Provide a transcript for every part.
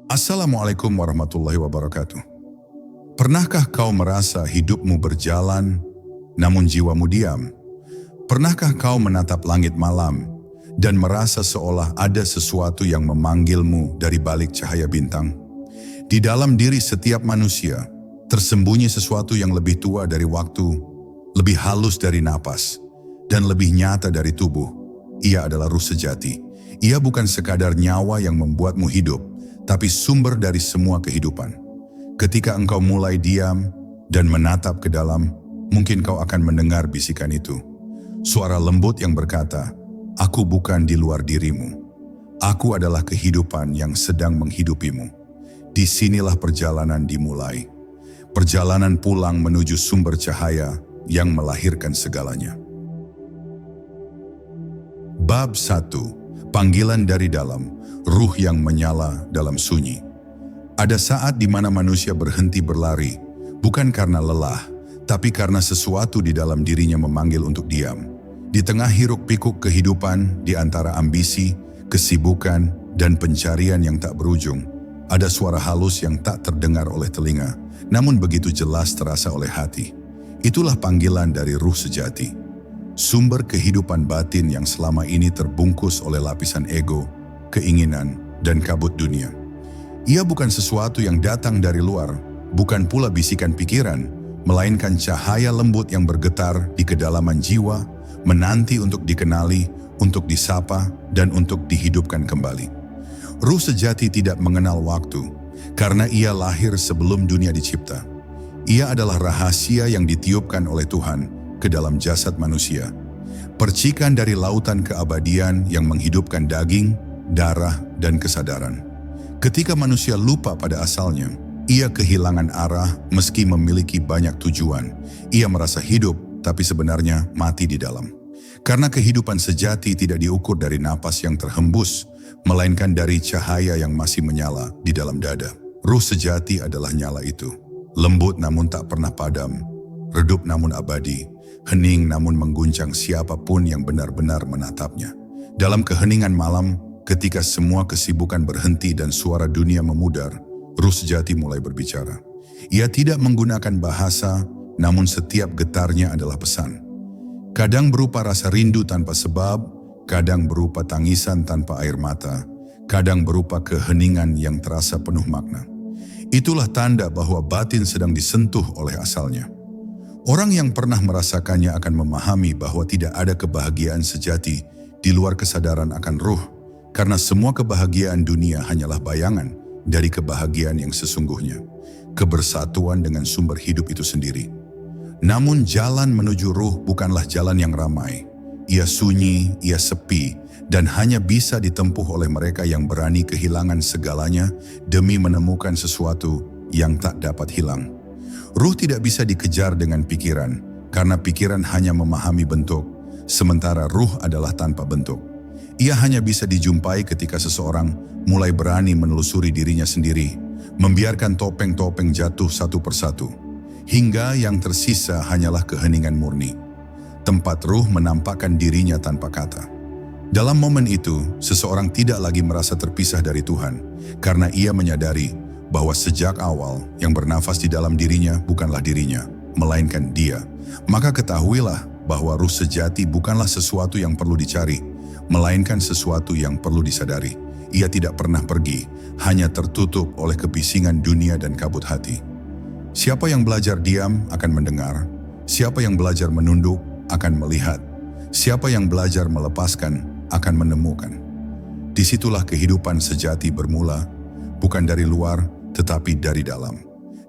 Assalamualaikum warahmatullahi wabarakatuh. Pernahkah kau merasa hidupmu berjalan, namun jiwamu diam? Pernahkah kau menatap langit malam dan merasa seolah ada sesuatu yang memanggilmu dari balik cahaya bintang? Di dalam diri setiap manusia, tersembunyi sesuatu yang lebih tua dari waktu, lebih halus dari napas, dan lebih nyata dari tubuh. Ia adalah ruh sejati. Ia bukan sekadar nyawa yang membuatmu hidup, tapi sumber dari semua kehidupan. Ketika engkau mulai diam dan menatap ke dalam, mungkin kau akan mendengar bisikan itu. Suara lembut yang berkata, "Aku bukan di luar dirimu. Aku adalah kehidupan yang sedang menghidupimu." Disinilah perjalanan dimulai. Perjalanan pulang menuju sumber cahaya yang melahirkan segalanya. Bab 1. Panggilan dari dalam, ruh yang menyala dalam sunyi. Ada saat di mana manusia berhenti berlari, bukan karena lelah, tapi karena sesuatu di dalam dirinya memanggil untuk diam. Di tengah hiruk-pikuk kehidupan, di antara ambisi, kesibukan, dan pencarian yang tak berujung, ada suara halus yang tak terdengar oleh telinga, namun begitu jelas terasa oleh hati. Itulah panggilan dari ruh sejati. Sumber kehidupan batin yang selama ini terbungkus oleh lapisan ego, keinginan, dan kabut dunia. Ia bukan sesuatu yang datang dari luar, bukan pula bisikan pikiran, melainkan cahaya lembut yang bergetar di kedalaman jiwa, menanti untuk dikenali, untuk disapa, dan untuk dihidupkan kembali. Ruh sejati tidak mengenal waktu, karena ia lahir sebelum dunia dicipta. Ia adalah rahasia yang ditiupkan oleh Tuhan ke dalam jasad manusia. Percikan dari lautan keabadian yang menghidupkan daging, darah, dan kesadaran. Ketika manusia lupa pada asalnya, ia kehilangan arah meski memiliki banyak tujuan. Ia merasa hidup, tapi sebenarnya mati di dalam. Karena kehidupan sejati tidak diukur dari napas yang terhembus, melainkan dari cahaya yang masih menyala di dalam dada. Ruh sejati adalah nyala itu. Lembut namun tak pernah padam, redup namun abadi, hening namun mengguncang siapapun yang benar-benar menatapnya. Dalam keheningan malam, ketika semua kesibukan berhenti dan suara dunia memudar, ruh sejati mulai berbicara. Ia tidak menggunakan bahasa, namun setiap getarnya adalah pesan. Kadang berupa rasa rindu tanpa sebab, kadang berupa tangisan tanpa air mata, kadang berupa keheningan yang terasa penuh makna. Itulah tanda bahwa batin sedang disentuh oleh asalnya. Orang yang pernah merasakannya akan memahami bahwa tidak ada kebahagiaan sejati di luar kesadaran akan ruh, karena semua kebahagiaan dunia hanyalah bayangan dari kebahagiaan yang sesungguhnya, kebersatuan dengan sumber hidup itu sendiri. Namun jalan menuju ruh bukanlah jalan yang ramai. Ia sunyi, ia sepi, dan hanya bisa ditempuh oleh mereka yang berani kehilangan segalanya demi menemukan sesuatu yang tak dapat hilang. Ruh tidak bisa dikejar dengan pikiran, karena pikiran hanya memahami bentuk, sementara ruh adalah tanpa bentuk. Ia hanya bisa dijumpai ketika seseorang mulai berani menelusuri dirinya sendiri, membiarkan topeng-topeng jatuh satu persatu, hingga yang tersisa hanyalah keheningan murni. Tempat ruh menampakkan dirinya tanpa kata. Dalam momen itu, seseorang tidak lagi merasa terpisah dari Tuhan, karena ia menyadari bahwa sejak awal yang bernafas di dalam dirinya bukanlah dirinya, melainkan Dia. Maka ketahuilah bahwa ruh sejati bukanlah sesuatu yang perlu dicari, melainkan sesuatu yang perlu disadari. Ia tidak pernah pergi, hanya tertutup oleh kebisingan dunia dan kabut hati. Siapa yang belajar diam akan mendengar, siapa yang belajar menunduk akan melihat, siapa yang belajar melepaskan akan menemukan. Disitulah kehidupan sejati bermula, bukan dari luar, tetapi dari dalam.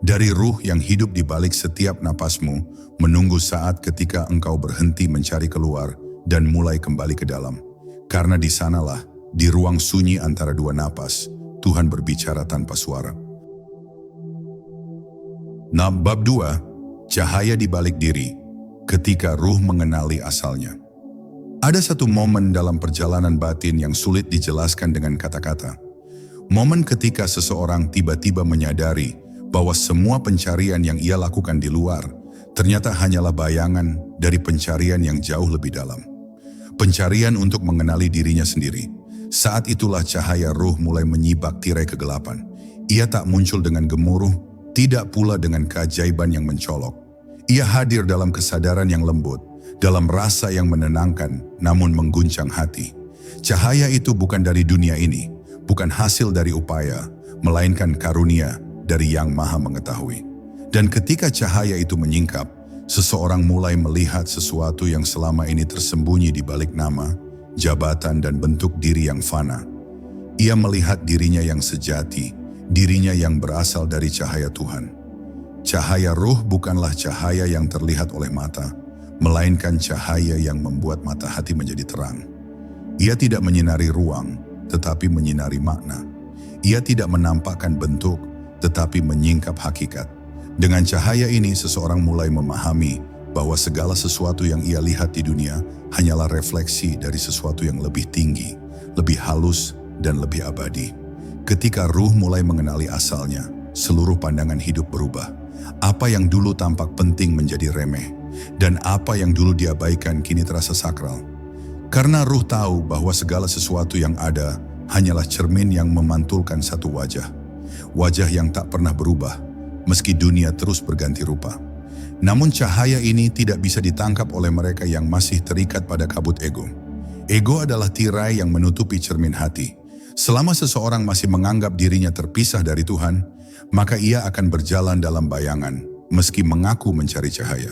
Dari ruh yang hidup di balik setiap napasmu, menunggu saat ketika engkau berhenti mencari keluar dan mulai kembali ke dalam. Karena di sanalah, di ruang sunyi antara dua napas, Tuhan berbicara tanpa suara. Bab 2. Cahaya di balik diri, ketika ruh mengenali asalnya. Ada satu momen dalam perjalanan batin yang sulit dijelaskan dengan kata-kata. Momen ketika seseorang tiba-tiba menyadari bahwa semua pencarian yang ia lakukan di luar ternyata hanyalah bayangan dari pencarian yang jauh lebih dalam. Pencarian untuk mengenali dirinya sendiri. Saat itulah cahaya ruh mulai menyibak tirai kegelapan. Ia tak muncul dengan gemuruh, tidak pula dengan keajaiban yang mencolok. Ia hadir dalam kesadaran yang lembut, dalam rasa yang menenangkan, namun mengguncang hati. Cahaya itu bukan dari dunia ini, bukan hasil dari upaya, melainkan karunia dari Yang Maha Mengetahui. Dan ketika cahaya itu menyingkap, seseorang mulai melihat sesuatu yang selama ini tersembunyi di balik nama, jabatan, dan bentuk diri yang fana. Ia melihat dirinya yang sejati, dirinya yang berasal dari cahaya Tuhan. Cahaya ruh bukanlah cahaya yang terlihat oleh mata, melainkan cahaya yang membuat mata hati menjadi terang. Ia tidak menyinari ruang, tetapi menyinari makna. Ia tidak menampakkan bentuk, tetapi menyingkap hakikat. Dengan cahaya ini, seseorang mulai memahami bahwa segala sesuatu yang ia lihat di dunia hanyalah refleksi dari sesuatu yang lebih tinggi, lebih halus, dan lebih abadi. Ketika ruh mulai mengenali asalnya, seluruh pandangan hidup berubah. Apa yang dulu tampak penting menjadi remeh, dan apa yang dulu diabaikan kini terasa sakral. Karena ruh tahu bahwa segala sesuatu yang ada hanyalah cermin yang memantulkan satu wajah. Wajah yang tak pernah berubah, meski dunia terus berganti rupa. Namun cahaya ini tidak bisa ditangkap oleh mereka yang masih terikat pada kabut ego. Ego adalah tirai yang menutupi cermin hati. Selama seseorang masih menganggap dirinya terpisah dari Tuhan, maka ia akan berjalan dalam bayangan, meski mengaku mencari cahaya.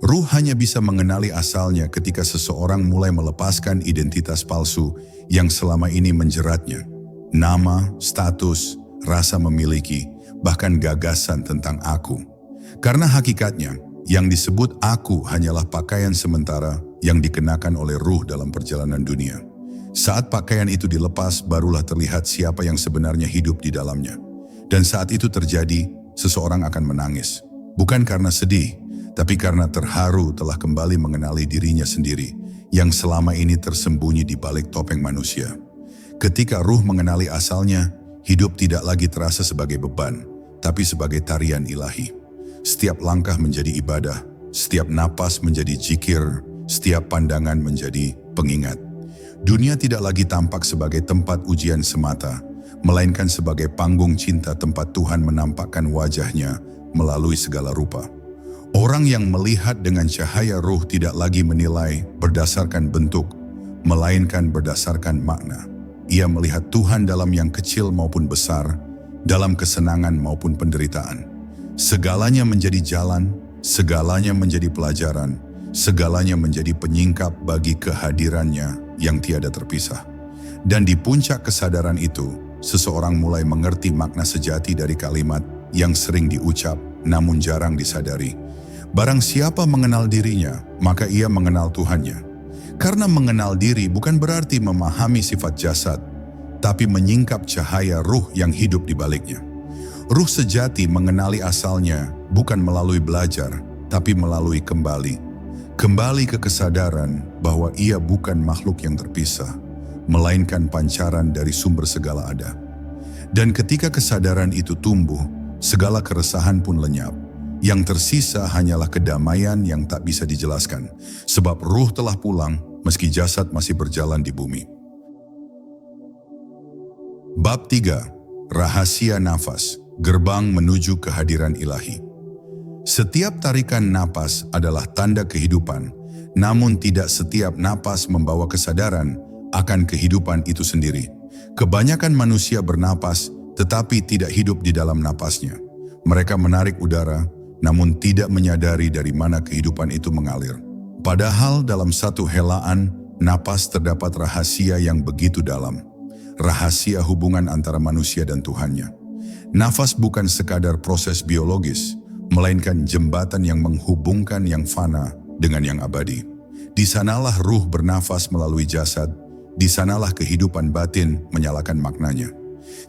Ruh hanya bisa mengenali asalnya ketika seseorang mulai melepaskan identitas palsu yang selama ini menjeratnya. Nama, status, rasa memiliki, bahkan gagasan tentang aku. Karena hakikatnya, yang disebut aku hanyalah pakaian sementara yang dikenakan oleh ruh dalam perjalanan dunia. Saat pakaian itu dilepas, barulah terlihat siapa yang sebenarnya hidup di dalamnya. Dan saat itu terjadi, seseorang akan menangis. Bukan karena sedih, tapi karena terharu telah kembali mengenali dirinya sendiri, yang selama ini tersembunyi di balik topeng manusia. Ketika ruh mengenali asalnya, hidup tidak lagi terasa sebagai beban, tapi sebagai tarian ilahi. Setiap langkah menjadi ibadah, setiap napas menjadi zikir, setiap pandangan menjadi pengingat. Dunia tidak lagi tampak sebagai tempat ujian semata, melainkan sebagai panggung cinta tempat Tuhan menampakkan wajahnya melalui segala rupa. Orang yang melihat dengan cahaya ruh tidak lagi menilai berdasarkan bentuk, melainkan berdasarkan makna. Ia melihat Tuhan dalam yang kecil maupun besar, dalam kesenangan maupun penderitaan. Segalanya menjadi jalan, segalanya menjadi pelajaran, segalanya menjadi penyingkap bagi kehadirannya yang tiada terpisah. Dan di puncak kesadaran itu, seseorang mulai mengerti makna sejati dari kalimat yang sering diucap namun jarang disadari. Barang siapa mengenal dirinya, maka ia mengenal Tuhannya. Karena mengenal diri bukan berarti memahami sifat jasad, tapi menyingkap cahaya ruh yang hidup di baliknya. Ruh sejati mengenali asalnya bukan melalui belajar, tapi melalui kembali. Kembali ke kesadaran bahwa ia bukan makhluk yang terpisah, melainkan pancaran dari sumber segala ada. Dan ketika kesadaran itu tumbuh, segala keresahan pun lenyap. Yang tersisa hanyalah kedamaian yang tak bisa dijelaskan, sebab ruh telah pulang meski jasad masih berjalan di bumi. Bab 3. Rahasia nafas, gerbang menuju kehadiran ilahi. Setiap tarikan napas adalah tanda kehidupan, namun tidak setiap napas membawa kesadaran akan kehidupan itu sendiri. Kebanyakan manusia bernapas, tetapi tidak hidup di dalam napasnya. Mereka menarik udara, namun tidak menyadari dari mana kehidupan itu mengalir. Padahal dalam satu helaan, napas terdapat rahasia yang begitu dalam. Rahasia hubungan antara manusia dan Tuhannya. Nafas bukan sekadar proses biologis, melainkan jembatan yang menghubungkan yang fana dengan yang abadi. Di sanalah ruh bernafas melalui jasad, di sanalah kehidupan batin menyalakan maknanya.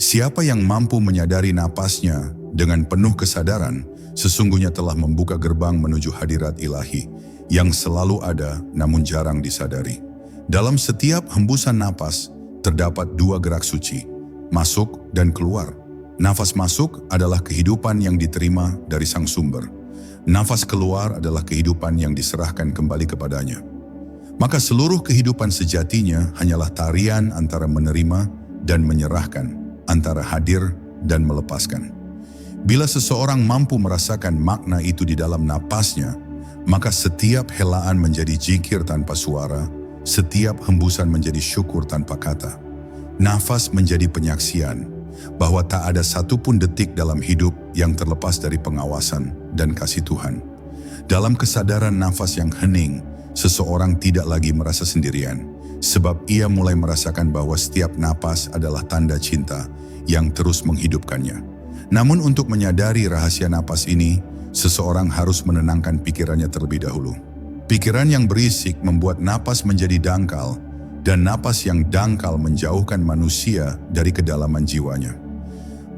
Siapa yang mampu menyadari napasnya dengan penuh kesadaran, sesungguhnya telah membuka gerbang menuju hadirat ilahi, yang selalu ada namun jarang disadari. Dalam setiap hembusan napas, terdapat dua gerak suci, masuk dan keluar. Nafas masuk adalah kehidupan yang diterima dari sang sumber. Nafas keluar adalah kehidupan yang diserahkan kembali kepadanya. Maka seluruh kehidupan sejatinya hanyalah tarian antara menerima dan menyerahkan, antara hadir dan melepaskan. Bila seseorang mampu merasakan makna itu di dalam napasnya, maka setiap helaan menjadi zikir tanpa suara, setiap hembusan menjadi syukur tanpa kata. Nafas menjadi penyaksian bahwa tak ada satupun detik dalam hidup yang terlepas dari pengawasan dan kasih Tuhan. Dalam kesadaran nafas yang hening, seseorang tidak lagi merasa sendirian, sebab ia mulai merasakan bahwa setiap napas adalah tanda cinta yang terus menghidupkannya. Namun untuk menyadari rahasia napas ini, seseorang harus menenangkan pikirannya terlebih dahulu. Pikiran yang berisik membuat napas menjadi dangkal, dan napas yang dangkal menjauhkan manusia dari kedalaman jiwanya.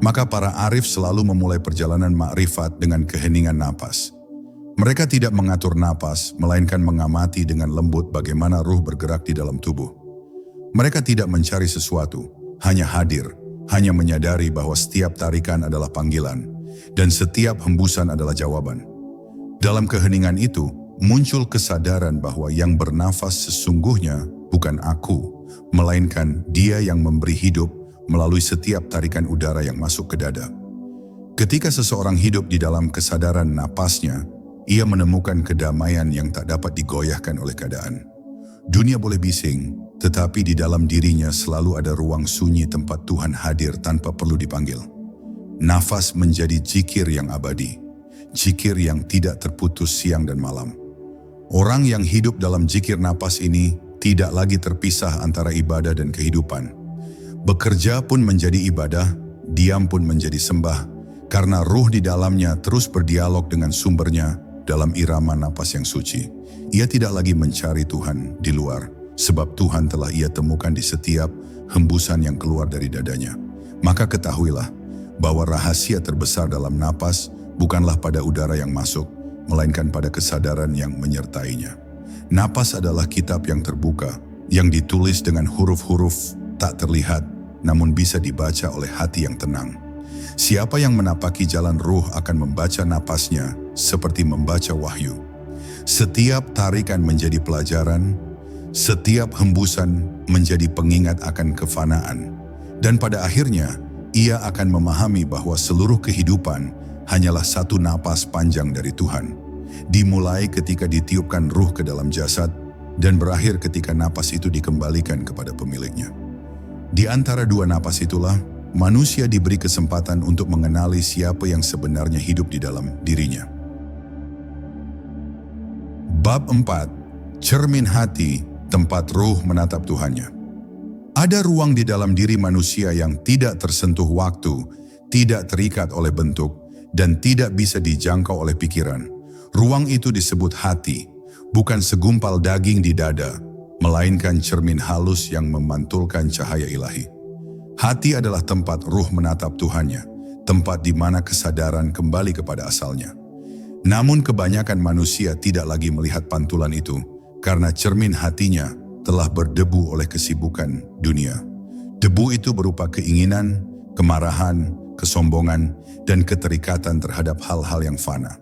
Maka para arif selalu memulai perjalanan makrifat dengan keheningan napas. Mereka tidak mengatur napas, melainkan mengamati dengan lembut bagaimana ruh bergerak di dalam tubuh. Mereka tidak mencari sesuatu, hanya hadir, hanya menyadari bahwa setiap tarikan adalah panggilan, dan setiap hembusan adalah jawaban. Dalam keheningan itu, muncul kesadaran bahwa yang bernafas sesungguhnya bukan aku, melainkan Dia yang memberi hidup melalui setiap tarikan udara yang masuk ke dada. Ketika seseorang hidup di dalam kesadaran napasnya, ia menemukan kedamaian yang tak dapat digoyahkan oleh keadaan. Dunia boleh bising, tetapi di dalam dirinya selalu ada ruang sunyi tempat Tuhan hadir tanpa perlu dipanggil. Nafas menjadi zikir yang abadi, zikir yang tidak terputus siang dan malam. Orang yang hidup dalam zikir napas ini tidak lagi terpisah antara ibadah dan kehidupan. Bekerja pun menjadi ibadah, diam pun menjadi sembah, karena ruh di dalamnya terus berdialog dengan sumbernya dalam irama napas yang suci. Ia tidak lagi mencari Tuhan di luar, sebab Tuhan telah ia temukan di setiap hembusan yang keluar dari dadanya. Maka ketahuilah bahwa rahasia terbesar dalam napas bukanlah pada udara yang masuk, melainkan pada kesadaran yang menyertainya. Napas adalah kitab yang terbuka, yang ditulis dengan huruf-huruf tak terlihat, namun bisa dibaca oleh hati yang tenang. Siapa yang menapaki jalan ruh akan membaca napasnya seperti membaca wahyu. Setiap tarikan menjadi pelajaran, setiap hembusan menjadi pengingat akan kefanaan, dan pada akhirnya ia akan memahami bahwa seluruh kehidupan hanyalah satu napas panjang dari Tuhan. Dimulai ketika ditiupkan ruh ke dalam jasad dan berakhir ketika napas itu dikembalikan kepada pemiliknya. Di antara dua napas itulah, manusia diberi kesempatan untuk mengenali siapa yang sebenarnya hidup di dalam dirinya. Bab 4. Cermin hati, tempat ruh menatap Tuhannya. Ada ruang di dalam diri manusia yang tidak tersentuh waktu, tidak terikat oleh bentuk, dan tidak bisa dijangkau oleh pikiran. Ruang itu disebut hati, bukan segumpal daging di dada, melainkan cermin halus yang memantulkan cahaya ilahi. Hati adalah tempat ruh menatap Tuhannya, tempat di mana kesadaran kembali kepada asalnya. Namun kebanyakan manusia tidak lagi melihat pantulan itu, karena cermin hatinya telah berdebu oleh kesibukan dunia. Debu itu berupa keinginan, kemarahan, kesombongan, dan keterikatan terhadap hal-hal yang fana.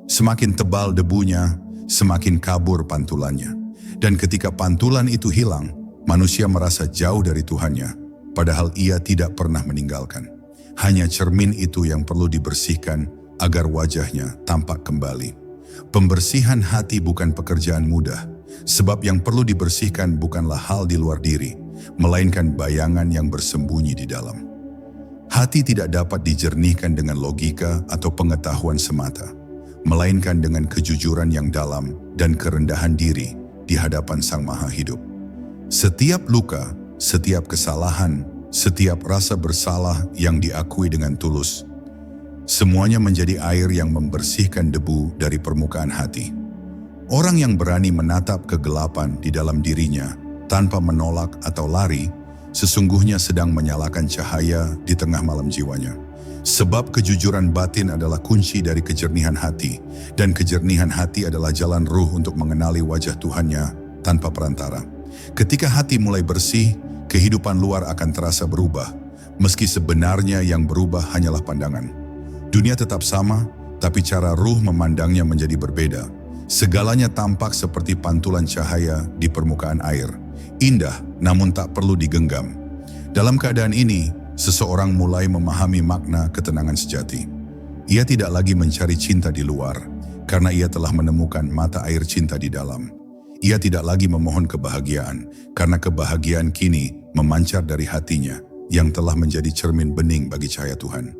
Semakin tebal debunya, semakin kabur pantulannya. Dan ketika pantulan itu hilang, manusia merasa jauh dari Tuhannya, padahal ia tidak pernah meninggalkan. Hanya cermin itu yang perlu dibersihkan agar wajahnya tampak kembali. Pembersihan hati bukan pekerjaan mudah, sebab yang perlu dibersihkan bukanlah hal di luar diri, melainkan bayangan yang bersembunyi di dalam. Hati tidak dapat dijernihkan dengan logika atau pengetahuan semata, melainkan dengan kejujuran yang dalam dan kerendahan diri di hadapan Sang Maha Hidup. Setiap luka, setiap kesalahan, setiap rasa bersalah yang diakui dengan tulus, semuanya menjadi air yang membersihkan debu dari permukaan hati. Orang yang berani menatap kegelapan di dalam dirinya tanpa menolak atau lari, sesungguhnya sedang menyalakan cahaya di tengah malam jiwanya. Sebab kejujuran batin adalah kunci dari kejernihan hati, dan kejernihan hati adalah jalan ruh untuk mengenali wajah Tuhannya tanpa perantara. Ketika hati mulai bersih, kehidupan luar akan terasa berubah, meski sebenarnya yang berubah hanyalah pandangan. Dunia tetap sama, tapi cara ruh memandangnya menjadi berbeda. Segalanya tampak seperti pantulan cahaya di permukaan air, indah namun tak perlu digenggam. Dalam keadaan ini, seseorang mulai memahami makna ketenangan sejati. Ia tidak lagi mencari cinta di luar, karena ia telah menemukan mata air cinta di dalam. Ia tidak lagi memohon kebahagiaan, karena kebahagiaan kini memancar dari hatinya, yang telah menjadi cermin bening bagi cahaya Tuhan.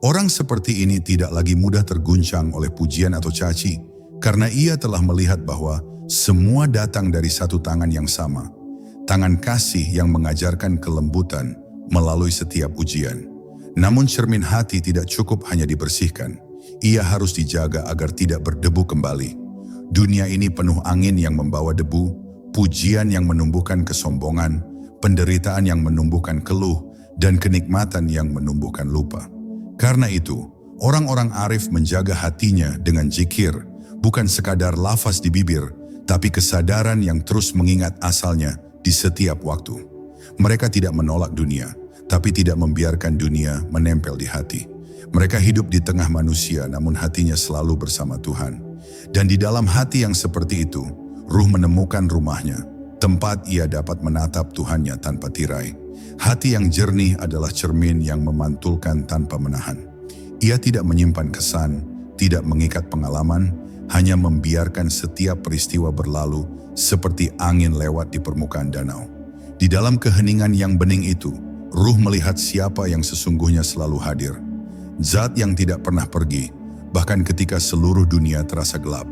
Orang seperti ini tidak lagi mudah terguncang oleh pujian atau caci, karena ia telah melihat bahwa semua datang dari satu tangan yang sama, tangan kasih yang mengajarkan kelembutan melalui setiap ujian. Namun cermin hati tidak cukup hanya dibersihkan, ia harus dijaga agar tidak berdebu kembali. Dunia ini penuh angin yang membawa debu, pujian yang menumbuhkan kesombongan, penderitaan yang menumbuhkan keluh, dan kenikmatan yang menumbuhkan lupa. Karena itu, orang-orang arif menjaga hatinya dengan zikir, bukan sekadar lafaz di bibir, tapi kesadaran yang terus mengingat asalnya di setiap waktu. Mereka tidak menolak dunia, tapi tidak membiarkan dunia menempel di hati. Mereka hidup di tengah manusia, namun hatinya selalu bersama Tuhan. Dan di dalam hati yang seperti itu, ruh menemukan rumahnya, tempat ia dapat menatap Tuhannya tanpa tirai. Hati yang jernih adalah cermin yang memantulkan tanpa menahan. Ia tidak menyimpan kesan, tidak mengikat pengalaman, hanya membiarkan setiap peristiwa berlalu seperti angin lewat di permukaan danau. Di dalam keheningan yang bening itu, ruh melihat siapa yang sesungguhnya selalu hadir. Zat yang tidak pernah pergi, bahkan ketika seluruh dunia terasa gelap.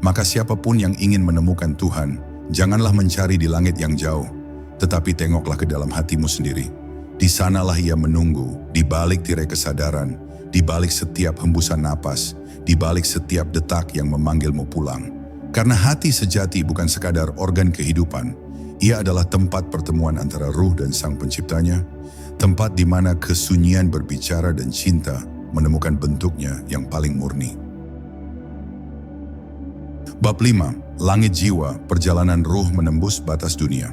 Maka siapapun yang ingin menemukan Tuhan, janganlah mencari di langit yang jauh, tetapi tengoklah ke dalam hatimu sendiri. Di sanalah ia menunggu, di balik tirai kesadaran, di balik setiap hembusan napas, di balik setiap detak yang memanggilmu pulang. Karena hati sejati bukan sekadar organ kehidupan, ia adalah tempat pertemuan antara ruh dan Sang Penciptanya, tempat di mana kesunyian berbicara dan cinta menemukan bentuknya yang paling murni. Bab 5. Langit jiwa, perjalanan ruh menembus batas dunia.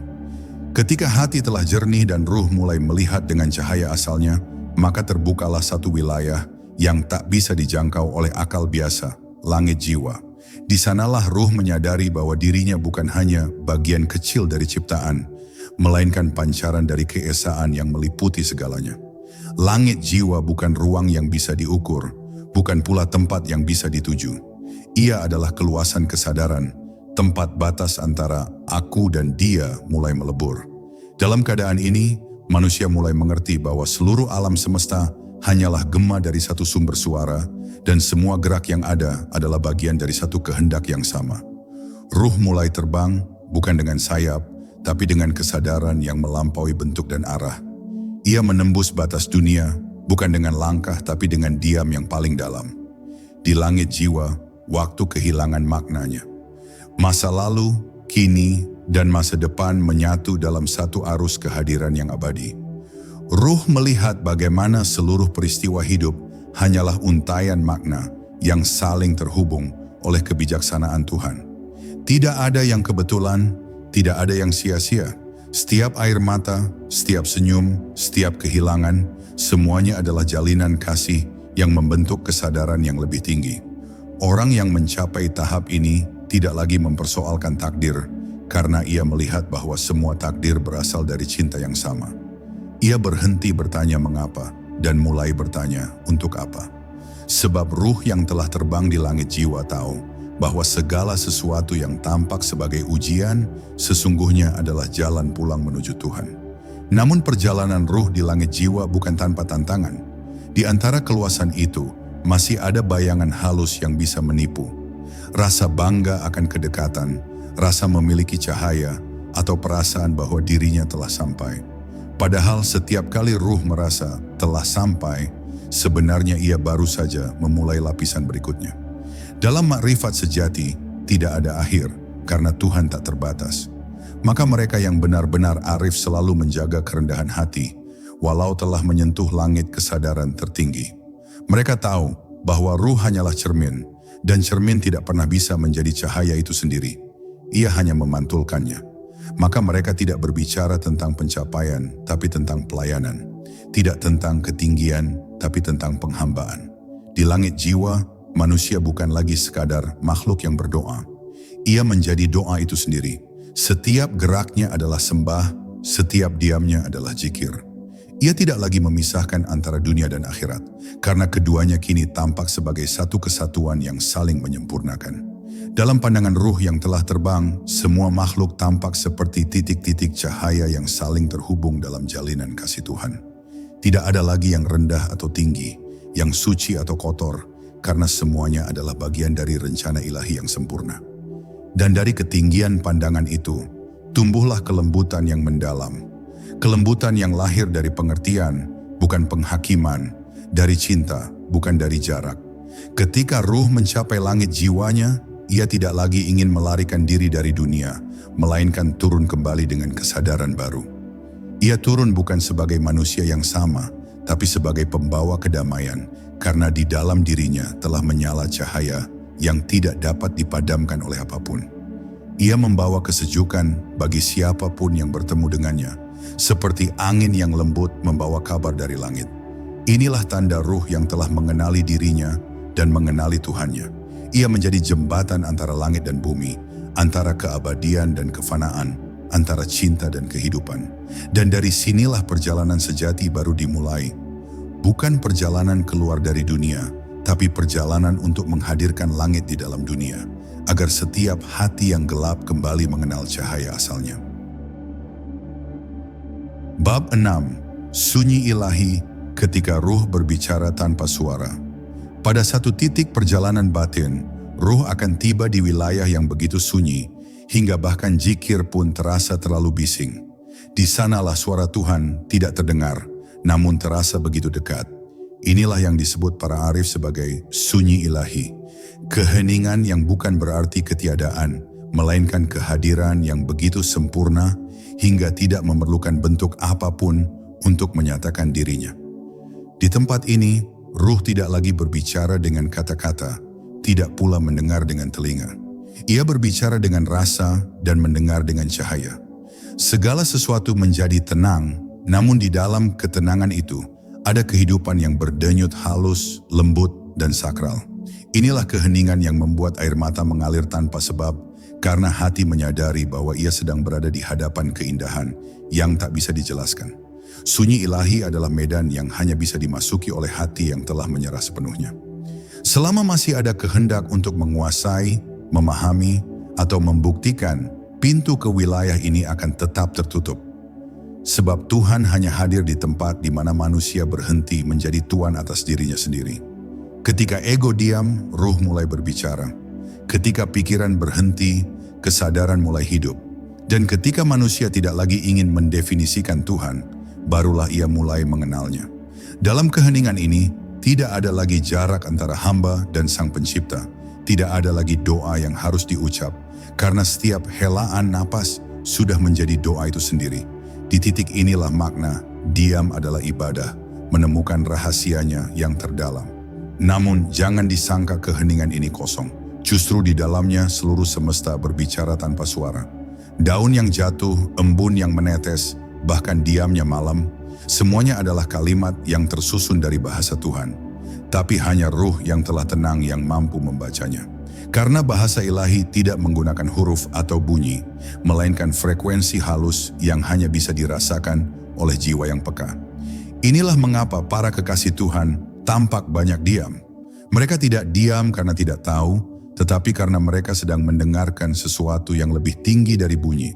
Ketika hati telah jernih dan ruh mulai melihat dengan cahaya asalnya, maka terbukalah satu wilayah yang tak bisa dijangkau oleh akal biasa, langit jiwa. Di sanalah ruh menyadari bahwa dirinya bukan hanya bagian kecil dari ciptaan, melainkan pancaran dari keesaan yang meliputi segalanya. Langit jiwa bukan ruang yang bisa diukur, bukan pula tempat yang bisa dituju. Ia adalah keluasan kesadaran, tempat batas antara aku dan dia mulai melebur. Dalam keadaan ini, manusia mulai mengerti bahwa seluruh alam semesta hanyalah gema dari satu sumber suara, dan semua gerak yang ada adalah bagian dari satu kehendak yang sama. Ruh mulai terbang, bukan dengan sayap, tapi dengan kesadaran yang melampaui bentuk dan arah. Ia menembus batas dunia, bukan dengan langkah, tapi dengan diam yang paling dalam. Di langit jiwa, waktu kehilangan maknanya. Masa lalu, kini, dan masa depan menyatu dalam satu arus kehadiran yang abadi. Ruh melihat bagaimana seluruh peristiwa hidup hanyalah untaian makna yang saling terhubung oleh kebijaksanaan Tuhan. Tidak ada yang kebetulan, tidak ada yang sia-sia. Setiap air mata, setiap senyum, setiap kehilangan, semuanya adalah jalinan kasih yang membentuk kesadaran yang lebih tinggi. Orang yang mencapai tahap ini tidak lagi mempersoalkan takdir, karena ia melihat bahwa semua takdir berasal dari cinta yang sama. Ia berhenti bertanya mengapa, dan mulai bertanya untuk apa. Sebab ruh yang telah terbang di langit jiwa tahu bahwa segala sesuatu yang tampak sebagai ujian sesungguhnya adalah jalan pulang menuju Tuhan. Namun perjalanan ruh di langit jiwa bukan tanpa tantangan. Di antara keluasan itu, masih ada bayangan halus yang bisa menipu. Rasa bangga akan kedekatan, rasa memiliki cahaya, atau perasaan bahwa dirinya telah sampai. Padahal setiap kali ruh merasa telah sampai, sebenarnya ia baru saja memulai lapisan berikutnya. Dalam makrifat sejati, tidak ada akhir, karena Tuhan tak terbatas. Maka mereka yang benar-benar arif selalu menjaga kerendahan hati, walau telah menyentuh langit kesadaran tertinggi. Mereka tahu bahwa ruh hanyalah cermin, dan cermin tidak pernah bisa menjadi cahaya itu sendiri. Ia hanya memantulkannya. Maka mereka tidak berbicara tentang pencapaian, tapi tentang pelayanan. Tidak tentang ketinggian, tapi tentang penghambaan. Di langit jiwa, manusia bukan lagi sekadar makhluk yang berdoa. Ia menjadi doa itu sendiri. Setiap geraknya adalah sembah, setiap diamnya adalah zikir. Ia tidak lagi memisahkan antara dunia dan akhirat, karena keduanya kini tampak sebagai satu kesatuan yang saling menyempurnakan. Dalam pandangan ruh yang telah terbang, semua makhluk tampak seperti titik-titik cahaya yang saling terhubung dalam jalinan kasih Tuhan. Tidak ada lagi yang rendah atau tinggi, yang suci atau kotor, karena semuanya adalah bagian dari rencana ilahi yang sempurna. Dan dari ketinggian pandangan itu, tumbuhlah kelembutan yang mendalam. Kelembutan yang lahir dari pengertian, bukan penghakiman, dari cinta, bukan dari jarak. Ketika ruh mencapai langit jiwanya, ia tidak lagi ingin melarikan diri dari dunia, melainkan turun kembali dengan kesadaran baru. Ia turun bukan sebagai manusia yang sama, tapi sebagai pembawa kedamaian, karena di dalam dirinya telah menyala cahaya yang tidak dapat dipadamkan oleh apapun. Ia membawa kesejukan bagi siapapun yang bertemu dengannya, seperti angin yang lembut membawa kabar dari langit. Inilah tanda ruh yang telah mengenali dirinya dan mengenali Tuhannya. Ia menjadi jembatan antara langit dan bumi, antara keabadian dan kefanaan, antara cinta dan kehidupan. Dan dari sinilah perjalanan sejati baru dimulai. Bukan perjalanan keluar dari dunia, tapi perjalanan untuk menghadirkan langit di dalam dunia, agar setiap hati yang gelap kembali mengenal cahaya asalnya. Bab 6. Sunyi ilahi ketika ruh berbicara tanpa suara. Pada satu titik perjalanan batin, ruh akan tiba di wilayah yang begitu sunyi, hingga bahkan zikir pun terasa terlalu bising. Di sanalah suara Tuhan tidak terdengar, namun terasa begitu dekat. Inilah yang disebut para arif sebagai sunyi ilahi. Keheningan yang bukan berarti ketiadaan, melainkan kehadiran yang begitu sempurna hingga tidak memerlukan bentuk apapun untuk menyatakan dirinya. Di tempat ini, ruh tidak lagi berbicara dengan kata-kata, tidak pula mendengar dengan telinga. Ia berbicara dengan rasa dan mendengar dengan cahaya. Segala sesuatu menjadi tenang, namun di dalam ketenangan itu, ada kehidupan yang berdenyut halus, lembut, dan sakral. Inilah keheningan yang membuat air mata mengalir tanpa sebab, karena hati menyadari bahwa ia sedang berada di hadapan keindahan yang tak bisa dijelaskan. Sunyi ilahi adalah medan yang hanya bisa dimasuki oleh hati yang telah menyerah sepenuhnya. Selama masih ada kehendak untuk menguasai, memahami, atau membuktikan, pintu ke wilayah ini akan tetap tertutup. Sebab Tuhan hanya hadir di tempat di mana manusia berhenti menjadi tuan atas dirinya sendiri. Ketika ego diam, ruh mulai berbicara. Ketika pikiran berhenti, kesadaran mulai hidup. Dan ketika manusia tidak lagi ingin mendefinisikan Tuhan, barulah ia mulai mengenalnya. Dalam keheningan ini, tidak ada lagi jarak antara hamba dan Sang Pencipta. Tidak ada lagi doa yang harus diucap, karena setiap helaan napas sudah menjadi doa itu sendiri. Di titik inilah makna diam adalah ibadah, menemukan rahasianya yang terdalam. Namun jangan disangka keheningan ini kosong. Justru di dalamnya seluruh semesta berbicara tanpa suara. Daun yang jatuh, embun yang menetes, bahkan diamnya malam, semuanya adalah kalimat yang tersusun dari bahasa Tuhan. Tapi hanya ruh yang telah tenang yang mampu membacanya. Karena bahasa ilahi tidak menggunakan huruf atau bunyi, melainkan frekuensi halus yang hanya bisa dirasakan oleh jiwa yang peka. Inilah mengapa para kekasih Tuhan tampak banyak diam. Mereka tidak diam karena tidak tahu, tetapi karena mereka sedang mendengarkan sesuatu yang lebih tinggi dari bunyi.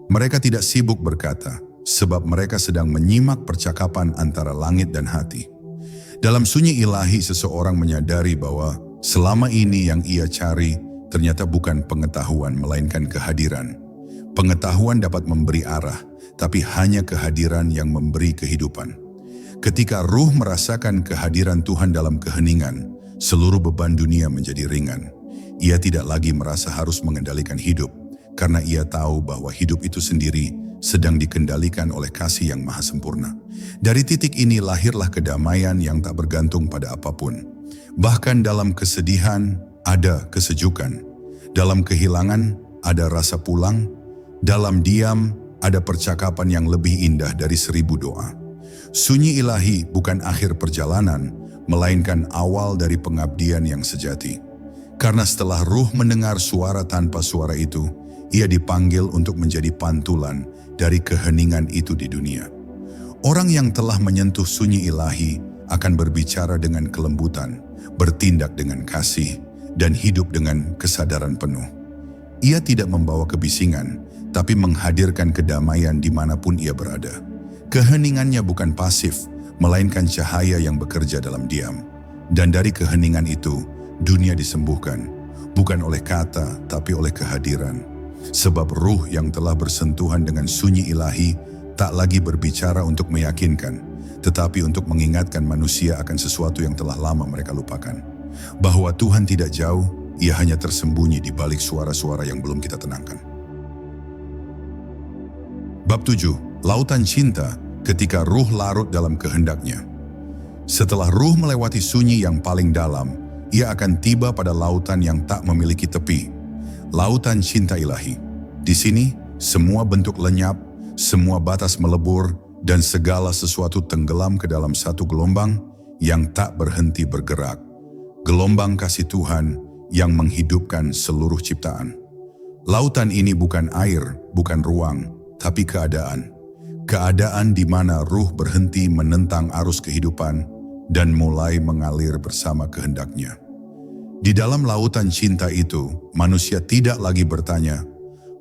Mereka tidak sibuk berkata, sebab mereka sedang menyimak percakapan antara langit dan hati. Dalam sunyi ilahi seseorang menyadari bahwa selama ini yang ia cari ternyata bukan pengetahuan melainkan kehadiran. Pengetahuan dapat memberi arah, tapi hanya kehadiran yang memberi kehidupan. Ketika ruh merasakan kehadiran Tuhan dalam keheningan, seluruh beban dunia menjadi ringan. Ia tidak lagi merasa harus mengendalikan hidup, karena ia tahu bahwa hidup itu sendiri sedang dikendalikan oleh kasih yang maha sempurna. Dari titik ini lahirlah kedamaian yang tak bergantung pada apapun. Bahkan dalam kesedihan ada kesejukan. Dalam kehilangan ada rasa pulang. Dalam diam ada percakapan yang lebih indah dari 1000 doa. Sunyi ilahi bukan akhir perjalanan, melainkan awal dari pengabdian yang sejati. Karena setelah ruh mendengar suara tanpa suara itu, ia dipanggil untuk menjadi pantulan dari keheningan itu di dunia. Orang yang telah menyentuh sunyi ilahi akan berbicara dengan kelembutan, bertindak dengan kasih, dan hidup dengan kesadaran penuh. Ia tidak membawa kebisingan, tapi menghadirkan kedamaian dimanapun ia berada. Keheningannya bukan pasif, melainkan cahaya yang bekerja dalam diam. Dan dari keheningan itu, dunia disembuhkan, bukan oleh kata, tapi oleh kehadiran. Sebab ruh yang telah bersentuhan dengan sunyi ilahi tak lagi berbicara untuk meyakinkan, tetapi untuk mengingatkan manusia akan sesuatu yang telah lama mereka lupakan. Bahwa Tuhan tidak jauh, ia hanya tersembunyi di balik suara-suara yang belum kita tenangkan. Bab 7. Lautan cinta ketika ruh larut dalam kehendaknya. Setelah ruh melewati sunyi yang paling dalam, ia akan tiba pada lautan yang tak memiliki tepi. Lautan cinta ilahi. Di sini, semua bentuk lenyap, semua batas melebur, dan segala sesuatu tenggelam ke dalam satu gelombang yang tak berhenti bergerak. Gelombang kasih Tuhan yang menghidupkan seluruh ciptaan. Lautan ini bukan air, bukan ruang, tapi keadaan. Keadaan di mana ruh berhenti menentang arus kehidupan dan mulai mengalir bersama kehendaknya. Di dalam lautan cinta itu, manusia tidak lagi bertanya,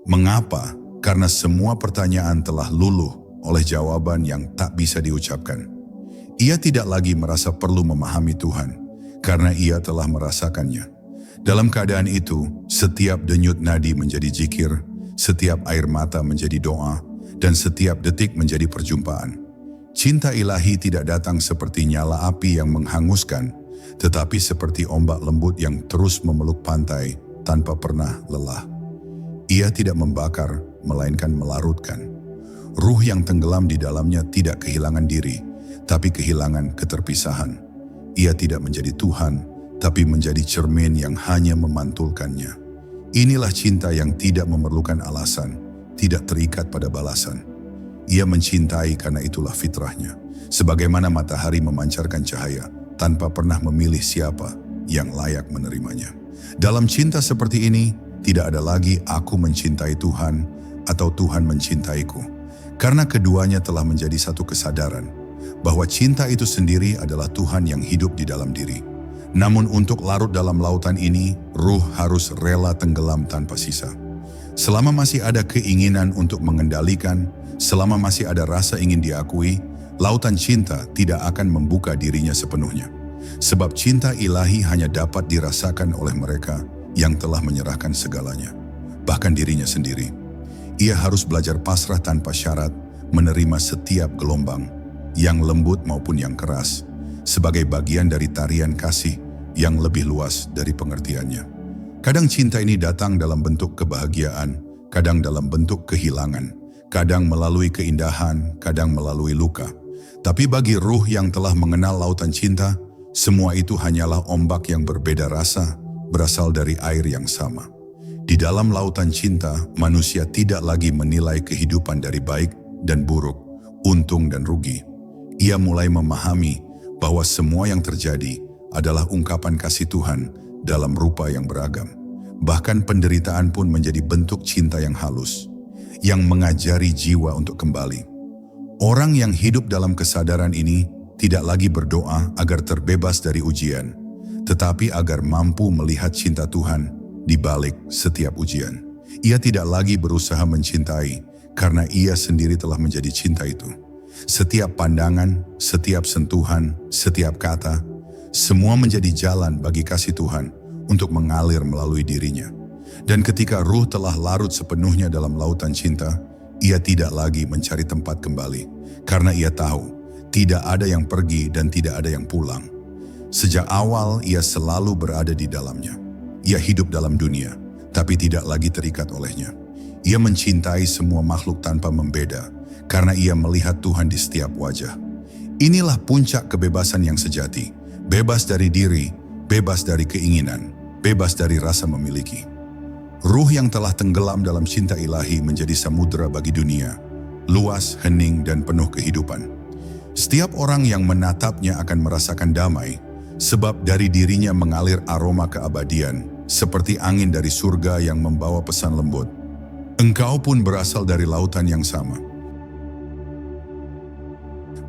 mengapa? Karena semua pertanyaan telah luluh oleh jawaban yang tak bisa diucapkan. Ia tidak lagi merasa perlu memahami Tuhan, karena ia telah merasakannya. Dalam keadaan itu, setiap denyut nadi menjadi zikir, setiap air mata menjadi doa, dan setiap detik menjadi perjumpaan. Cinta ilahi tidak datang seperti nyala api yang menghanguskan, tetapi seperti ombak lembut yang terus memeluk pantai tanpa pernah lelah. Ia tidak membakar, melainkan melarutkan. Ruh yang tenggelam di dalamnya tidak kehilangan diri, tapi kehilangan keterpisahan. Ia tidak menjadi Tuhan, tapi menjadi cermin yang hanya memantulkannya. Inilah cinta yang tidak memerlukan alasan, tidak terikat pada balasan. Ia mencintai karena itulah fitrahnya, sebagaimana matahari memancarkan cahaya, tanpa pernah memilih siapa yang layak menerimanya. Dalam cinta seperti ini, tidak ada lagi aku mencintai Tuhan atau Tuhan mencintaiku. Karena keduanya telah menjadi satu kesadaran bahwa cinta itu sendiri adalah Tuhan yang hidup di dalam diri. Namun untuk larut dalam lautan ini, ruh harus rela tenggelam tanpa sisa. Selama masih ada keinginan untuk mengendalikan, selama masih ada rasa ingin diakui, lautan cinta tidak akan membuka dirinya sepenuhnya. Sebab cinta ilahi hanya dapat dirasakan oleh mereka yang telah menyerahkan segalanya, bahkan dirinya sendiri. Ia harus belajar pasrah tanpa syarat, menerima setiap gelombang, yang lembut maupun yang keras, sebagai bagian dari tarian kasih yang lebih luas dari pengertiannya. Kadang cinta ini datang dalam bentuk kebahagiaan, kadang dalam bentuk kehilangan, kadang melalui keindahan, kadang melalui luka. Tapi bagi ruh yang telah mengenal lautan cinta, semua itu hanyalah ombak yang berbeda rasa, berasal dari air yang sama. Di dalam lautan cinta, manusia tidak lagi menilai kehidupan dari baik dan buruk, untung dan rugi. Ia mulai memahami bahwa semua yang terjadi adalah ungkapan kasih Tuhan dalam rupa yang beragam. Bahkan penderitaan pun menjadi bentuk cinta yang halus, yang mengajari jiwa untuk kembali. Orang yang hidup dalam kesadaran ini tidak lagi berdoa agar terbebas dari ujian, tetapi agar mampu melihat cinta Tuhan di balik setiap ujian. Ia tidak lagi berusaha mencintai, karena ia sendiri telah menjadi cinta itu. Setiap pandangan, setiap sentuhan, setiap kata, semua menjadi jalan bagi kasih Tuhan untuk mengalir melalui dirinya. Dan ketika ruh telah larut sepenuhnya dalam lautan cinta, ia tidak lagi mencari tempat kembali, karena ia tahu tidak ada yang pergi dan tidak ada yang pulang. Sejak awal ia selalu berada di dalamnya. Ia hidup dalam dunia, tapi tidak lagi terikat olehnya. Ia mencintai semua makhluk tanpa membeda, karena ia melihat Tuhan di setiap wajah. Inilah puncak kebebasan yang sejati, bebas dari diri, bebas dari keinginan, bebas dari rasa memiliki. Ruh yang telah tenggelam dalam cinta ilahi menjadi samudera bagi dunia, luas, hening, dan penuh kehidupan. Setiap orang yang menatapnya akan merasakan damai, sebab dari dirinya mengalir aroma keabadian, seperti angin dari surga yang membawa pesan lembut. Engkau pun berasal dari lautan yang sama.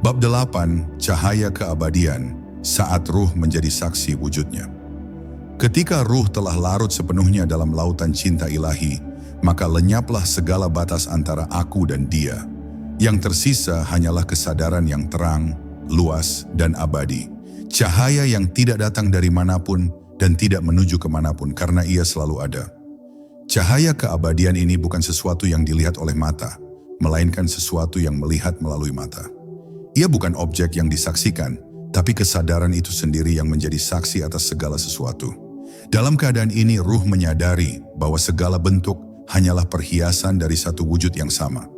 Bab 8, Cahaya Keabadian, saat ruh menjadi saksi wujudnya. Ketika ruh telah larut sepenuhnya dalam lautan cinta ilahi, maka lenyaplah segala batas antara aku dan dia. Yang tersisa hanyalah kesadaran yang terang, luas, dan abadi. Cahaya yang tidak datang dari manapun dan tidak menuju kemanapun karena ia selalu ada. Cahaya keabadian ini bukan sesuatu yang dilihat oleh mata, melainkan sesuatu yang melihat melalui mata. Ia bukan objek yang disaksikan, tapi kesadaran itu sendiri yang menjadi saksi atas segala sesuatu. Dalam keadaan ini, ruh menyadari bahwa segala bentuk hanyalah perhiasan dari satu wujud yang sama.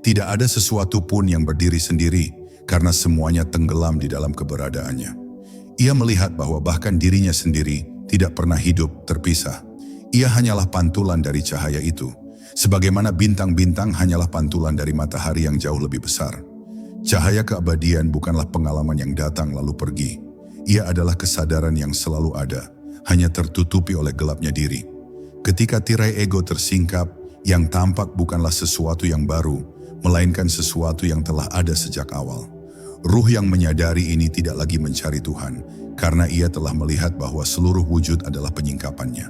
Tidak ada sesuatu pun yang berdiri sendiri, karena semuanya tenggelam di dalam keberadaannya. Ia melihat bahwa bahkan dirinya sendiri tidak pernah hidup terpisah. Ia hanyalah pantulan dari cahaya itu, sebagaimana bintang-bintang hanyalah pantulan dari matahari yang jauh lebih besar. Cahaya keabadian bukanlah pengalaman yang datang lalu pergi. Ia adalah kesadaran yang selalu ada, hanya tertutupi oleh gelapnya diri. Ketika tirai ego tersingkap, yang tampak bukanlah sesuatu yang baru, melainkan sesuatu yang telah ada sejak awal. Ruh yang menyadari ini tidak lagi mencari Tuhan, karena ia telah melihat bahwa seluruh wujud adalah penyingkapannya.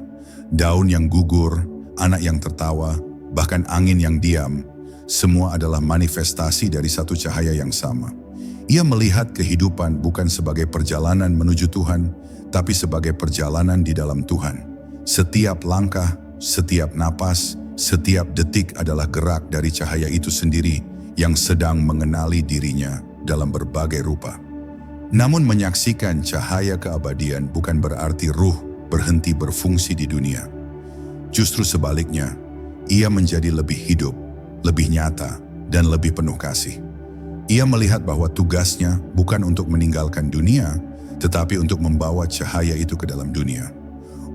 Daun yang gugur, anak yang tertawa, bahkan angin yang diam, semua adalah manifestasi dari satu cahaya yang sama. Ia melihat kehidupan bukan sebagai perjalanan menuju Tuhan, tapi sebagai perjalanan di dalam Tuhan. Setiap langkah, setiap napas, setiap detik adalah gerak dari cahaya itu sendiri yang sedang mengenali dirinya dalam berbagai rupa. Namun menyaksikan cahaya keabadian bukan berarti ruh berhenti berfungsi di dunia. Justru sebaliknya, ia menjadi lebih hidup, lebih nyata, dan lebih penuh kasih. Ia melihat bahwa tugasnya bukan untuk meninggalkan dunia, tetapi untuk membawa cahaya itu ke dalam dunia.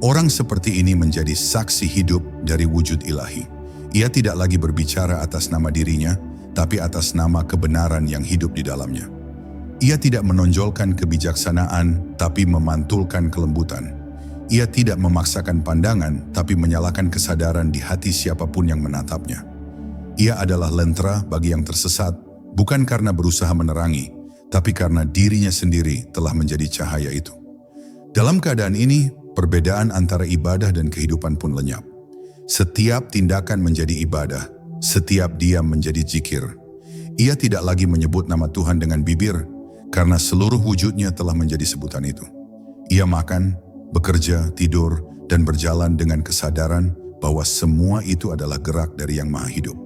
Orang seperti ini menjadi saksi hidup dari wujud ilahi. Ia tidak lagi berbicara atas nama dirinya, tapi atas nama kebenaran yang hidup di dalamnya. Ia tidak menonjolkan kebijaksanaan, tapi memantulkan kelembutan. Ia tidak memaksakan pandangan, tapi menyalakan kesadaran di hati siapapun yang menatapnya. Ia adalah lentera bagi yang tersesat, bukan karena berusaha menerangi, tapi karena dirinya sendiri telah menjadi cahaya itu. Dalam keadaan ini, perbedaan antara ibadah dan kehidupan pun lenyap. Setiap tindakan menjadi ibadah, setiap diam menjadi zikir. Ia tidak lagi menyebut nama Tuhan dengan bibir, karena seluruh wujudnya telah menjadi sebutan itu. Ia makan, bekerja, tidur, dan berjalan dengan kesadaran bahwa semua itu adalah gerak dari Yang Maha Hidup.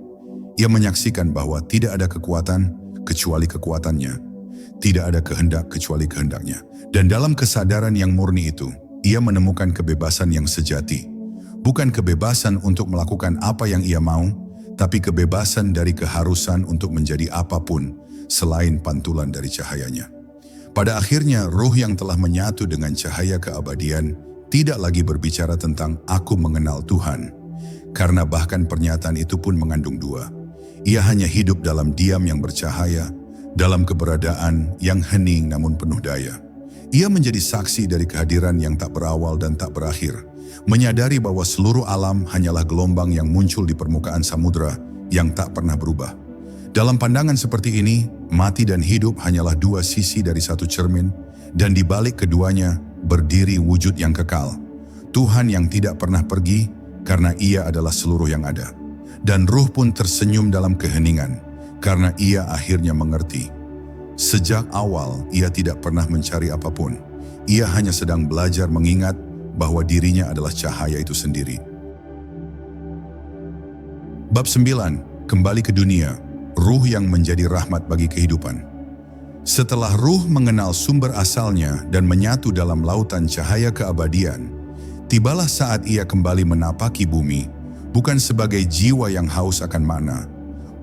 Ia menyaksikan bahwa tidak ada kekuatan kecuali kekuatannya, tidak ada kehendak kecuali kehendaknya. Dan dalam kesadaran yang murni itu, ia menemukan kebebasan yang sejati. Bukan kebebasan untuk melakukan apa yang ia mau, tapi kebebasan dari keharusan untuk menjadi apapun selain pantulan dari cahayanya. Pada akhirnya, ruh yang telah menyatu dengan cahaya keabadian tidak lagi berbicara tentang "aku mengenal Tuhan", karena bahkan pernyataan itu pun mengandung dua. Ia hanya hidup dalam diam yang bercahaya, dalam keberadaan yang hening namun penuh daya. Ia menjadi saksi dari kehadiran yang tak berawal dan tak berakhir, menyadari bahwa seluruh alam hanyalah gelombang yang muncul di permukaan samudra yang tak pernah berubah. Dalam pandangan seperti ini, mati dan hidup hanyalah dua sisi dari satu cermin, dan di balik keduanya berdiri wujud yang kekal. Tuhan yang tidak pernah pergi, karena ia adalah seluruh yang ada. Dan ruh pun tersenyum dalam keheningan, karena ia akhirnya mengerti. Sejak awal, ia tidak pernah mencari apapun. Ia hanya sedang belajar mengingat bahwa dirinya adalah cahaya itu sendiri. Bab 9, Kembali ke dunia, ruh yang menjadi rahmat bagi kehidupan. Setelah ruh mengenal sumber asalnya dan menyatu dalam lautan cahaya keabadian, tibalah saat ia kembali menapaki bumi, bukan sebagai jiwa yang haus akan makna,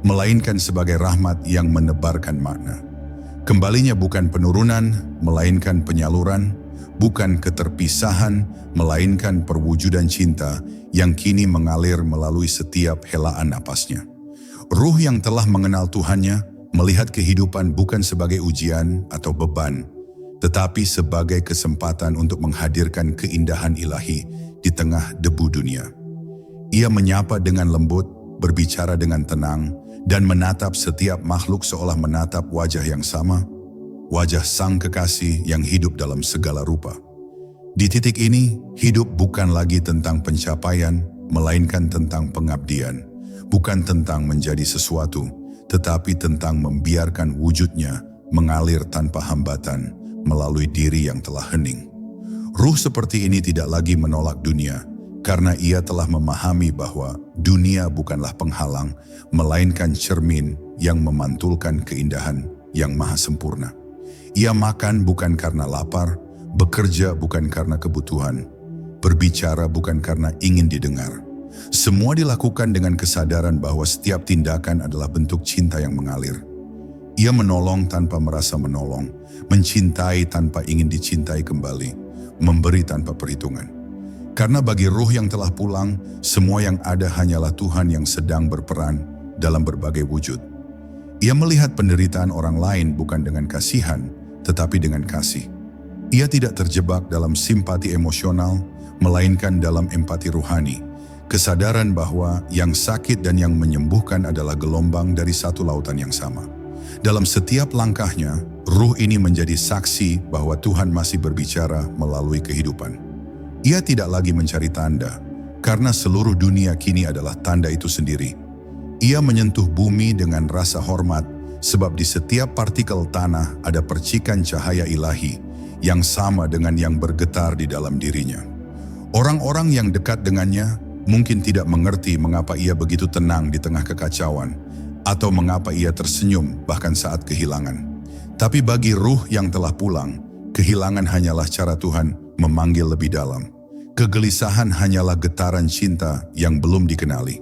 melainkan sebagai rahmat yang menebarkan makna. Kembalinya bukan penurunan, melainkan penyaluran, bukan keterpisahan, melainkan perwujudan cinta yang kini mengalir melalui setiap helaan napasnya. Ruh yang telah mengenal Tuhannya melihat kehidupan bukan sebagai ujian atau beban, tetapi sebagai kesempatan untuk menghadirkan keindahan ilahi di tengah debu dunia. Ia menyapa dengan lembut, berbicara dengan tenang, dan menatap setiap makhluk seolah menatap wajah yang sama, wajah Sang Kekasih yang hidup dalam segala rupa. Di titik ini, hidup bukan lagi tentang pencapaian, melainkan tentang pengabdian, bukan tentang menjadi sesuatu, tetapi tentang membiarkan wujudnya mengalir tanpa hambatan melalui diri yang telah hening. Ruh seperti ini tidak lagi menolak dunia, karena ia telah memahami bahwa dunia bukanlah penghalang, melainkan cermin yang memantulkan keindahan yang maha sempurna. Ia makan bukan karena lapar, bekerja bukan karena kebutuhan, berbicara bukan karena ingin didengar. Semua dilakukan dengan kesadaran bahwa setiap tindakan adalah bentuk cinta yang mengalir. Ia menolong tanpa merasa menolong, mencintai tanpa ingin dicintai kembali, memberi tanpa perhitungan. Karena bagi ruh yang telah pulang, semua yang ada hanyalah Tuhan yang sedang berperan dalam berbagai wujud. Ia melihat penderitaan orang lain bukan dengan kasihan, tetapi dengan kasih. Ia tidak terjebak dalam simpati emosional, melainkan dalam empati ruhani. Kesadaran bahwa yang sakit dan yang menyembuhkan adalah gelombang dari satu lautan yang sama. Dalam setiap langkahnya, ruh ini menjadi saksi bahwa Tuhan masih berbicara melalui kehidupan. Ia tidak lagi mencari tanda, karena seluruh dunia kini adalah tanda itu sendiri. Ia menyentuh bumi dengan rasa hormat, sebab di setiap partikel tanah ada percikan cahaya ilahi yang sama dengan yang bergetar di dalam dirinya. Orang-orang yang dekat dengannya mungkin tidak mengerti mengapa ia begitu tenang di tengah kekacauan, atau mengapa ia tersenyum bahkan saat kehilangan. Tapi bagi ruh yang telah pulang, kehilangan hanyalah cara Tuhan memanggil lebih dalam. Kegelisahan hanyalah getaran cinta yang belum dikenali.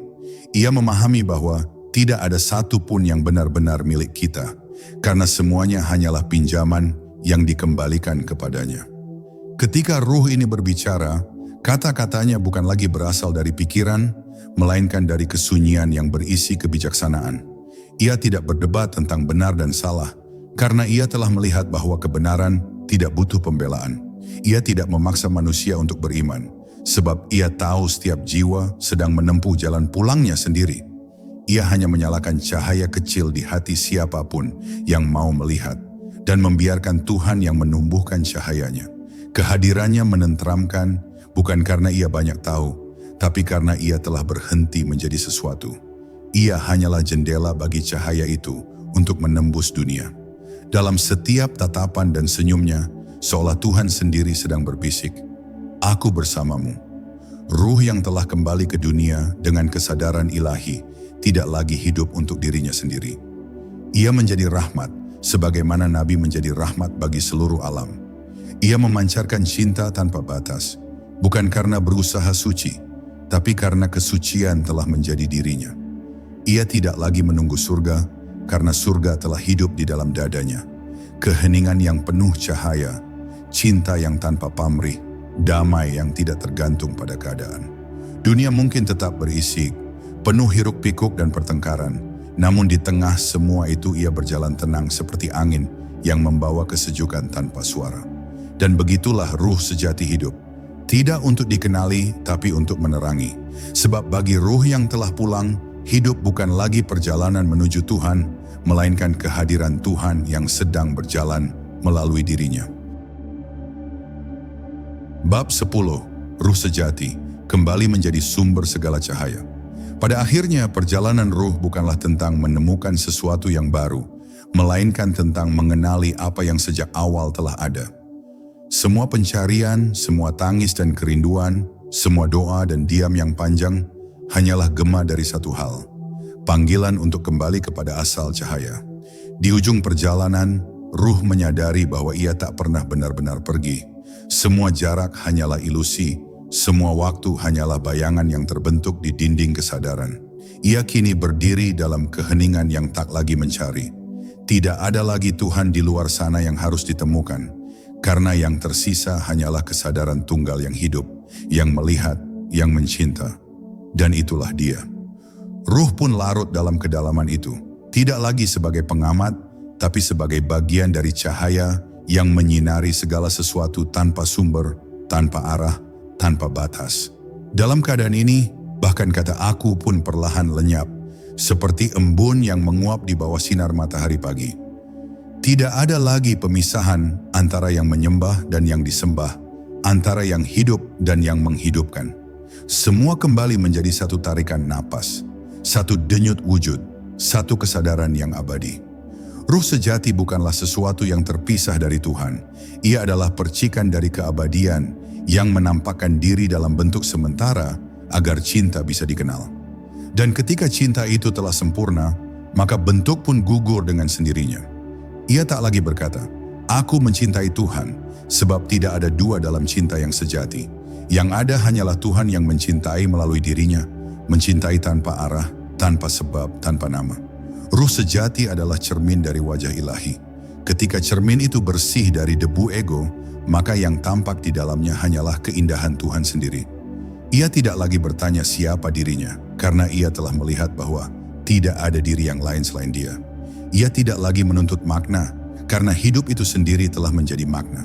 Ia memahami bahwa tidak ada satu pun yang benar-benar milik kita, karena semuanya hanyalah pinjaman yang dikembalikan kepadanya. Ketika ruh ini berbicara, kata-katanya bukan lagi berasal dari pikiran, melainkan dari kesunyian yang berisi kebijaksanaan. Ia tidak berdebat tentang benar dan salah, karena ia telah melihat bahwa kebenaran tidak butuh pembelaan. Ia tidak memaksa manusia untuk beriman, sebab ia tahu setiap jiwa sedang menempuh jalan pulangnya sendiri. Ia hanya menyalakan cahaya kecil di hati siapapun yang mau melihat, dan membiarkan Tuhan yang menumbuhkan cahayanya. Kehadirannya menenteramkan, bukan karena ia banyak tahu, tapi karena ia telah berhenti menjadi sesuatu. Ia hanyalah jendela bagi cahaya itu untuk menembus dunia. Dalam setiap tatapan dan senyumnya, seolah Tuhan sendiri sedang berbisik, "Aku bersamamu." Ruh yang telah kembali ke dunia dengan kesadaran ilahi tidak lagi hidup untuk dirinya sendiri. Ia menjadi rahmat, sebagaimana Nabi menjadi rahmat bagi seluruh alam. Ia memancarkan cinta tanpa batas, bukan karena berusaha suci, tapi karena kesucian telah menjadi dirinya. Ia tidak lagi menunggu surga, karena surga telah hidup di dalam dadanya. Keheningan yang penuh cahaya, cinta yang tanpa pamrih, damai yang tidak tergantung pada keadaan. Dunia mungkin tetap berisi, penuh hiruk-pikuk dan pertengkaran, namun di tengah semua itu ia berjalan tenang seperti angin yang membawa kesejukan tanpa suara. Dan begitulah ruh sejati hidup. Tidak untuk dikenali, tapi untuk menerangi. Sebab bagi ruh yang telah pulang, hidup bukan lagi perjalanan menuju Tuhan, melainkan kehadiran Tuhan yang sedang berjalan melalui dirinya. Bab 10. Ruh sejati kembali menjadi sumber segala cahaya. Pada akhirnya, perjalanan ruh bukanlah tentang menemukan sesuatu yang baru, melainkan tentang mengenali apa yang sejak awal telah ada. Semua pencarian, semua tangis dan kerinduan, semua doa dan diam yang panjang, hanyalah gema dari satu hal, panggilan untuk kembali kepada asal cahaya. Di ujung perjalanan, ruh menyadari bahwa ia tak pernah benar-benar pergi. Semua jarak hanyalah ilusi, semua waktu hanyalah bayangan yang terbentuk di dinding kesadaran. Ia kini berdiri dalam keheningan yang tak lagi mencari. Tidak ada lagi Tuhan di luar sana yang harus ditemukan, karena yang tersisa hanyalah kesadaran tunggal yang hidup, yang melihat, yang mencinta. Dan itulah dia. Ruh pun larut dalam kedalaman itu, tidak lagi sebagai pengamat, tapi sebagai bagian dari cahaya yang menyinari segala sesuatu tanpa sumber, tanpa arah, tanpa batas. Dalam keadaan ini, bahkan kata aku pun perlahan lenyap, seperti embun yang menguap di bawah sinar matahari pagi. Tidak ada lagi pemisahan antara yang menyembah dan yang disembah, antara yang hidup dan yang menghidupkan. Semua kembali menjadi satu tarikan napas, satu denyut wujud, satu kesadaran yang abadi. Ruh sejati bukanlah sesuatu yang terpisah dari Tuhan. Ia adalah percikan dari keabadian yang menampakkan diri dalam bentuk sementara agar cinta bisa dikenal. Dan ketika cinta itu telah sempurna, maka bentuk pun gugur dengan sendirinya. Ia tak lagi berkata, "Aku mencintai Tuhan," sebab tidak ada dua dalam cinta yang sejati. Yang ada hanyalah Tuhan yang mencintai melalui dirinya, mencintai tanpa arah, tanpa sebab, tanpa nama. Ruh sejati adalah cermin dari wajah ilahi. Ketika cermin itu bersih dari debu ego, maka yang tampak di dalamnya hanyalah keindahan Tuhan sendiri. Ia tidak lagi bertanya siapa dirinya, karena ia telah melihat bahwa tidak ada diri yang lain selain dia. Ia tidak lagi menuntut makna, karena hidup itu sendiri telah menjadi makna.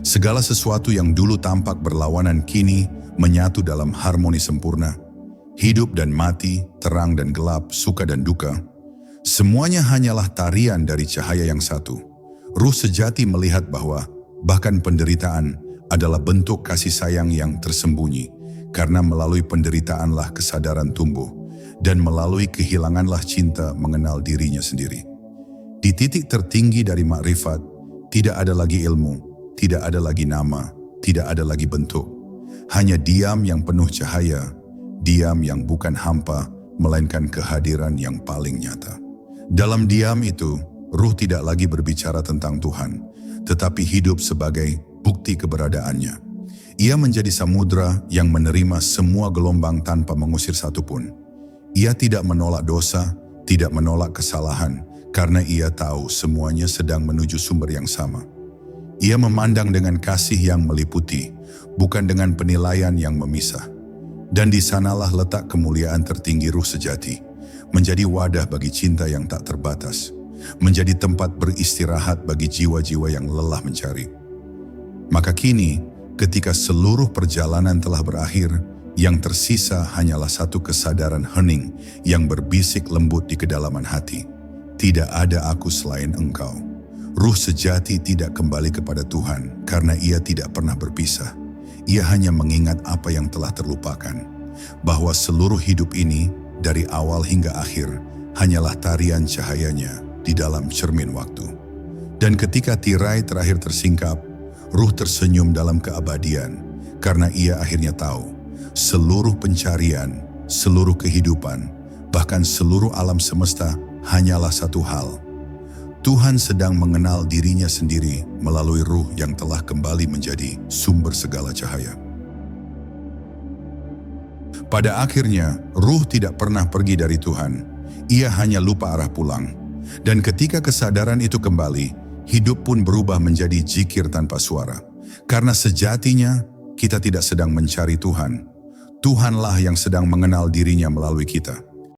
Segala sesuatu yang dulu tampak berlawanan kini menyatu dalam harmoni sempurna. Hidup dan mati, terang dan gelap, suka dan duka, semuanya hanyalah tarian dari cahaya yang satu. Ruh sejati melihat bahwa bahkan penderitaan adalah bentuk kasih sayang yang tersembunyi, karena melalui penderitaanlah kesadaran tumbuh, dan melalui kehilanganlah cinta mengenal dirinya sendiri. Di titik tertinggi dari makrifat, tidak ada lagi ilmu, tidak ada lagi nama, tidak ada lagi bentuk. Hanya diam yang penuh cahaya, diam yang bukan hampa, melainkan kehadiran yang paling nyata. Dalam diam itu, ruh tidak lagi berbicara tentang Tuhan, tetapi hidup sebagai bukti keberadaannya. Ia menjadi samudra yang menerima semua gelombang tanpa mengusir satupun. Ia tidak menolak dosa, tidak menolak kesalahan, karena ia tahu semuanya sedang menuju sumber yang sama. Ia memandang dengan kasih yang meliputi, bukan dengan penilaian yang memisah. Dan di sanalah letak kemuliaan tertinggi ruh sejati, menjadi wadah bagi cinta yang tak terbatas, menjadi tempat beristirahat bagi jiwa-jiwa yang lelah mencari. Maka kini, ketika seluruh perjalanan telah berakhir, yang tersisa hanyalah satu kesadaran hening yang berbisik lembut di kedalaman hati. Tidak ada aku selain Engkau. Ruh sejati tidak kembali kepada Tuhan karena ia tidak pernah berpisah. Ia hanya mengingat apa yang telah terlupakan, bahwa seluruh hidup ini dari awal hingga akhir hanyalah tarian cahayanya di dalam cermin waktu. Dan ketika tirai terakhir tersingkap, ruh tersenyum dalam keabadian karena ia akhirnya tahu seluruh pencarian, seluruh kehidupan, bahkan seluruh alam semesta hanyalah satu hal. Tuhan sedang mengenal dirinya sendiri melalui ruh yang telah kembali menjadi sumber segala cahaya. Pada akhirnya, ruh tidak pernah pergi dari Tuhan. Ia hanya lupa arah pulang. Dan ketika kesadaran itu kembali, hidup pun berubah menjadi zikir tanpa suara. Karena sejatinya, kita tidak sedang mencari Tuhan. Tuhanlah yang sedang mengenal dirinya melalui kita.